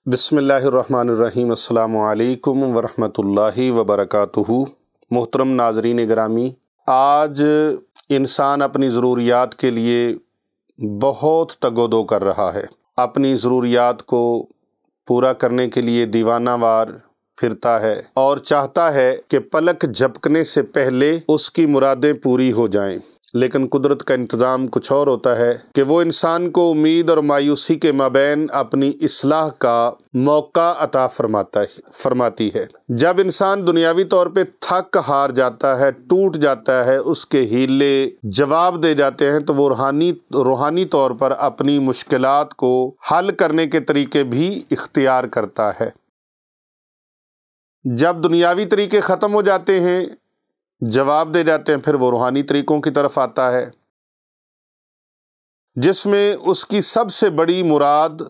बिस्मिल्लाहिर्रहमानिर्रहीम। अस्सलामु अलैकुम वरहमतुल्लाहि वबरकातुहू। मोहतरम नाजरीन गिरामी, आज इंसान अपनी ज़रूरियात के लिए बहुत तगोदो कर रहा है। अपनी ज़रूरियात को पूरा करने के लिए दीवानावार फिरता है और चाहता है कि पलक झपकने से पहले उसकी मुरादें पूरी हो जाएं। लेकिन कुदरत का इंतज़ाम कुछ और होता है कि वो इंसान को उम्मीद और मायूसी के माबैन अपनी इस्लाह का मौका अता फरमाती है। जब इंसान दुनियावी तौर पे थक हार जाता है, टूट जाता है, उसके हीले जवाब दे जाते हैं, तो वो रूहानी तौर पर अपनी मुश्किलात को हल करने के तरीके भी इख्तियार करता है। जब दुनियावी तरीके ख़त्म हो जाते हैं, जवाब दे जाते हैं, फिर वो रूहानी तरीकों की तरफ आता है, जिसमें उसकी सबसे बड़ी मुराद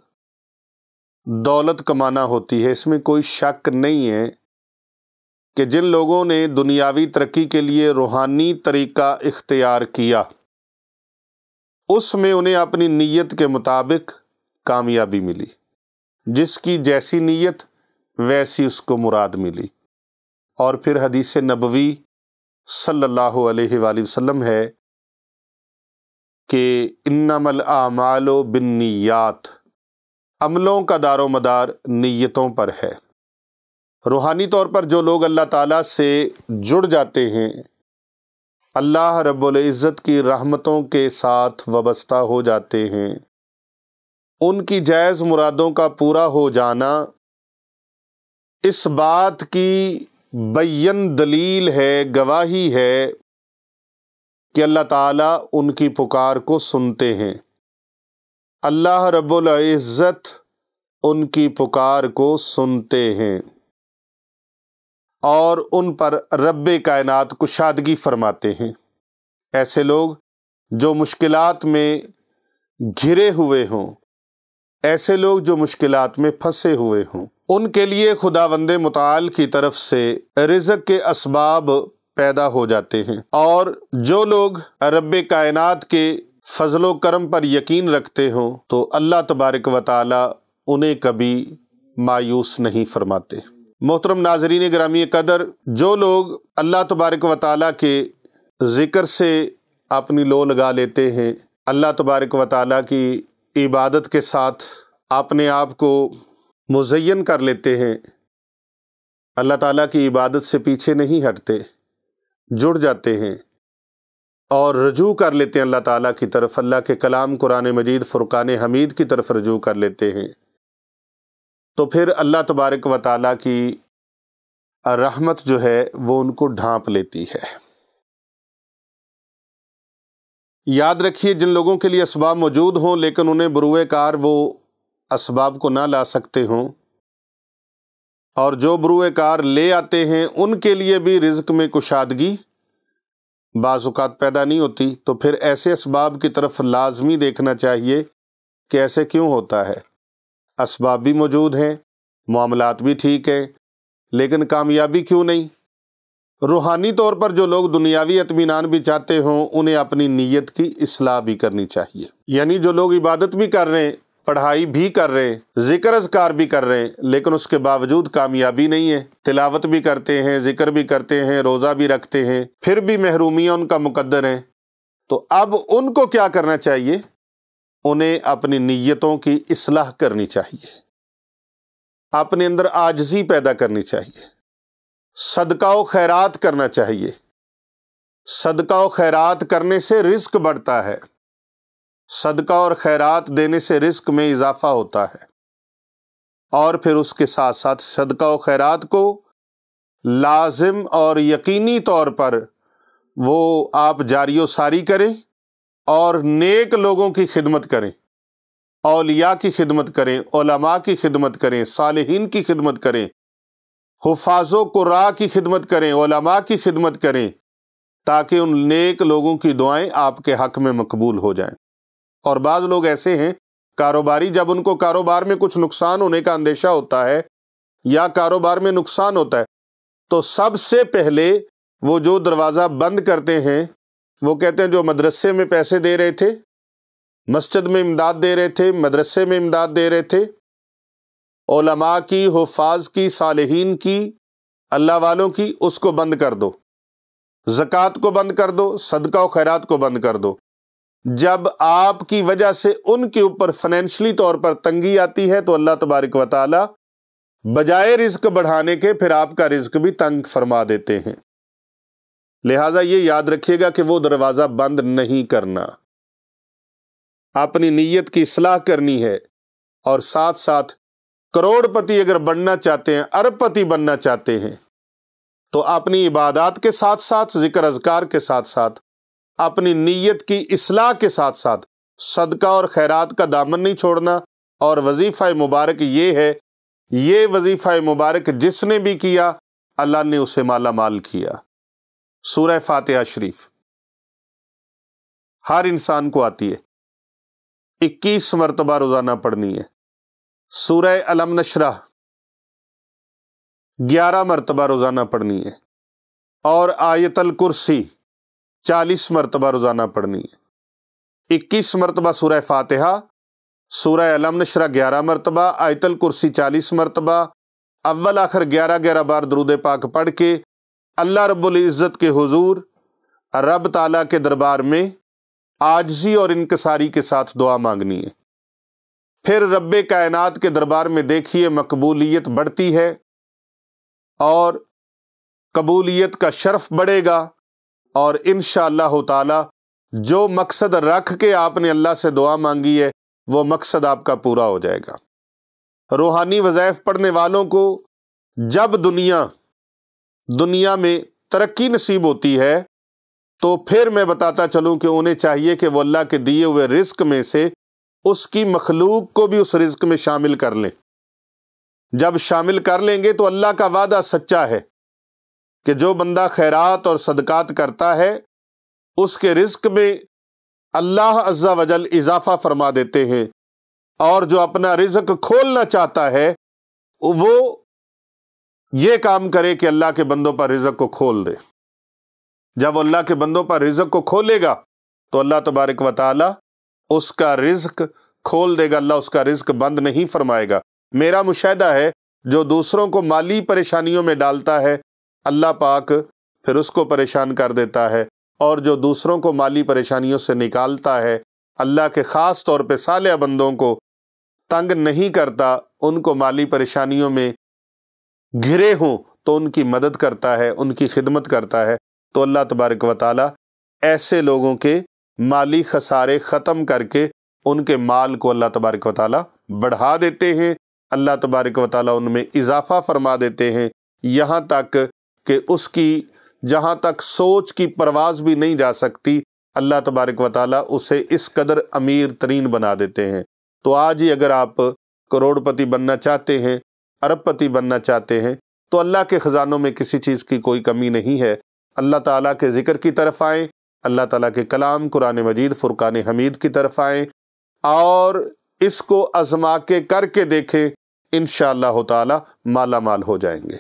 दौलत कमाना होती है। इसमें कोई शक नहीं है कि जिन लोगों ने दुनियावी तरक्की के लिए रूहानी तरीका इख्तियार किया, उसमें उन्हें अपनी नीयत के मुताबिक कामयाबी मिली। जिसकी जैसी नीयत वैसी उसको मुराद मिली। और फिर हदीस नबवी सल्लल्लाहु अलैहि वसल्लम है कि इन्नमल आमालो बिन्नियात, अमलों का दारो मदार नीयतों पर है। रूहानी तौर पर जो लोग अल्लाह ताला से जुड़ जाते हैं, अल्लाह रब्बुल इज़्ज़त की रहमतों के साथ वबस्ता हो जाते हैं, उनकी जायज़ मुरादों का पूरा हो जाना इस बात की बय्यन दलील है, गवाही है कि अल्लाह ताला उनकी पुकार को सुनते हैं। अल्लाह रब्बुल इज़्ज़त उनकी पुकार को सुनते हैं और उन पर रब्बे कायनात कुशादगी फरमाते हैं। ऐसे लोग जो मुश्किलात में घिरे हुए हों, ऐसे लोग जो मुश्किलात में फंसे हुए हों, उनके लिए खुदावंदे मुताल की तरफ से रिज़्क़ के असबाब पैदा हो जाते हैं। और जो लोग रब्बे कायनात के फजलो करम पर यकीन रखते हों, तो अल्लाह तबारक व तआला उन्हें कभी मायूस नहीं फरमाते। मोहतरम नाज़रीन गिरामी कदर, जो लोग अल्लाह तबारक व तआला के ज़िक्र से अपनी लो लगा लेते हैं, अल्लाह तबारक व तआला की इबादत के साथ अपने आप को मुज़य्यन कर लेते हैं, अल्लाह ताला की इबादत से पीछे नहीं हटते, जुड़ जाते हैं और रजू कर लेते हैं अल्लाह ताला की तरफ, अल्लाह के कलाम कुरान मजीद फुरकान हमीद की तरफ रजू कर लेते हैं, तो फिर अल्लाह तबारक व तआला की रहमत जो है वो उनको ढांप लेती है। याद रखिए, जिन लोगों के लिए असबाब मौजूद हों लेकिन उन्हें बरूए कार वो असबाब को ना ला सकते हों, और जो बरूए कार ले आते हैं उनके लिए भी रिज़्क़ में कुशादगी बाज़ औक़ात पैदा नहीं होती, तो फिर ऐसे असबाब की तरफ लाजमी देखना चाहिए कि ऐसे क्यों होता है। असबाब भी मौजूद हैं, मामलात भी ठीक है, लेकिन कामयाबी क्यों नहीं। रूहानी तौर पर जो लोग दुनियावी इत्मीनान भी चाहते हों, उन्हें अपनी नीयत की इस्लाह भी करनी चाहिए। यानी जो लोग इबादत भी कर रहे हैं, पढ़ाई भी कर रहे हैं, ज़िक्र अज़कार भी कर रहे हैं, लेकिन उसके बावजूद कामयाबी नहीं है, तिलावत भी करते हैं, ज़िक्र भी करते हैं, रोज़ा भी रखते हैं, फिर भी महरूमियाँ उनका मुकद्दर है, तो अब उनको क्या करना चाहिए? उन्हें अपनी नीयतों की इस्लाह करनी चाहिए, अपने अंदर आजिज़ी पैदा करनी चाहिए, सदका व खैरात करना चाहिए। सदका व खैरात करने से रिज़्क़ बढ़ता है, सदका और खैरात देने से रिज़्क़ में इजाफ़ा होता है, और फिर उसके साथ साथ सदका और खैरात को लाजिम और यकीनी तौर पर वो आप जारियो सारी करें और नेक लोगों की खिदमत करें, औलिया की खिदमत करें, उलमा की खिदमत करें, सालिहीन की खिदमत करें, हुफ़ाज़ो कुर्रा की खिदमत करें, उलमा की खिदमत करें, ताकि उन नेक लोगों की दुआएं आपके हक़ में मकबूल हो जाएं। और बाज़ लोग ऐसे हैं कारोबारी, जब उनको कारोबार में कुछ नुकसान होने का अंदेशा होता है या कारोबार में नुकसान होता है, तो सबसे पहले वो जो दरवाज़ा बंद करते हैं, वो कहते हैं जो मदरसे में पैसे दे रहे थे, मस्जिद में इमदाद दे रहे थे, मदरसे में इमदाद दे रहे थे, علماء کی، حفاظ کی، صالحین کی، اللہ والوں کی، اس کو بند کر دو، زکوٰۃ کو بند کر دو، صدقہ و خیرات کو بند کر دو۔ جب آپ کی وجہ سے ان کے اوپر فائنینشلی طور پر تنگی آتی ہے تو اللہ تبارک و تعالی بجائے رزق بڑھانے کے پھر آپ کا رزق بھی تنگ فرما دیتے ہیں۔ لہٰذا یہ یاد رکھیے گا کہ وہ دروازہ بند نہیں کرنا، اپنی نیت کی اصلاح کرنی ہے، اور ساتھ ساتھ کروڑ پتی اگر بننا چاہتے ہیں، ارب پتی بننا چاہتے ہیں، تو اپنی عبادات کے ساتھ ساتھ، ذکر اذکار کے ساتھ ساتھ، اپنی نیت کی اصلاح کے ساتھ ساتھ صدقہ اور خیرات کا دامن نہیں چھوڑنا۔ اور وظیفہ مبارک یہ ہے، یہ وظیفہ مبارک جس نے بھی کیا اللہ نے اسے مالا مال کیا۔ سورہ فاتحہ شریف ہر انسان کو آتی ہے، 21 مرتبہ روزانہ پڑھنی ہے۔ سورہ علم نشرح 11 مرتبہ روزانہ پڑھنی ہے، اور آیت الکرسی 40 مرتبہ روزانہ پڑھنی ہے۔ 21 مرتبہ سورہ فاتحہ، سورہ علم نشرح 11 مرتبہ، آیت الکرسی 40 مرتبہ، اول آخر 11 بار درود پاک پڑھ کے اللہ رب العزت کے حضور، رب تعالیٰ کے دربار میں عاجزی اور انکساری کے ساتھ دعا مانگنی ہے۔ پھر رب کائنات کے دربار میں دیکھیے مقبولیت بڑھتی ہے، اور قبولیت کا شرف بڑھے گا، اور انشاءاللہ تعالی جو مقصد رکھ کے آپ نے اللہ سے دعا مانگی ہے وہ مقصد آپ کا پورا ہو جائے گا۔ روحانی وظائف پڑھنے والوں کو جب دنیا میں ترقی نصیب ہوتی ہے تو پھر میں بتاتا چلوں کہ انہیں چاہیے کہ وہ اللہ کے دیے ہوئے رزق میں سے اس کی مخلوق کو بھی اس رزق میں شامل کر لیں۔ جب شامل کر لیں گے تو اللہ کا وعدہ سچا ہے کہ جو بندہ خیرات اور صدقات کرتا ہے اس کے رزق میں اللہ عز و جل اضافہ فرما دیتے ہیں، اور جو اپنا رزق کھولنا چاہتا ہے وہ یہ کام کرے کہ اللہ کے بندوں پر رزق کو کھول دے۔ جب اللہ کے بندوں پر رزق کو کھولے گا تو اللہ تبارک و تعالی اس کا رزق کھول دے گا، اللہ اس کا رزق بند نہیں فرمائے گا۔ میرا مشاہدہ ہے جو دوسروں کو مالی پریشانیوں میں ڈالتا ہے اللہ پاک پھر اس کو پریشان کر دیتا ہے، اور جو دوسروں کو مالی پریشانیوں سے نکالتا ہے اللہ کے خاص طور پہ صالح بندوں کو تنگ نہیں کرتا، ان کو مالی پریشانیوں میں گھرے ہوں تو ان کی مدد کرتا ہے، ان کی خدمت کرتا ہے۔ تو اللہ تبارک و تعالی ایسے لوگوں کے مالی خسارے ختم کر کے ان کے مال کو اللہ تبارک و تعالی بڑھا دیتے ہیں، اللہ تبارک و تعالی ان میں اضافہ فرما دیتے ہیں، یہاں تک کہ اس کی جہاں تک سوچ کی پرواز بھی نہیں جا سکتی اللہ تبارک و تعالی اسے اس قدر امیر ترین بنا دیتے ہیں۔ تو آج ہی اگر آپ کروڑ پتی بننا چاہتے ہیں، ارب پتی بننا چاہتے ہیں، تو اللہ کے خزانوں میں کسی چیز کی کوئی کمی نہیں ہے۔ اللہ تعالیٰ کے ذکر کی طرف آئیں، اللہ تعالیٰ کے کلام قرآن مجید فرقان حمید کی طرف آئیں، اور اس کو آزما کے کر کے دیکھیں، انشاءاللہ تعالی مالا مال ہو جائیں گے۔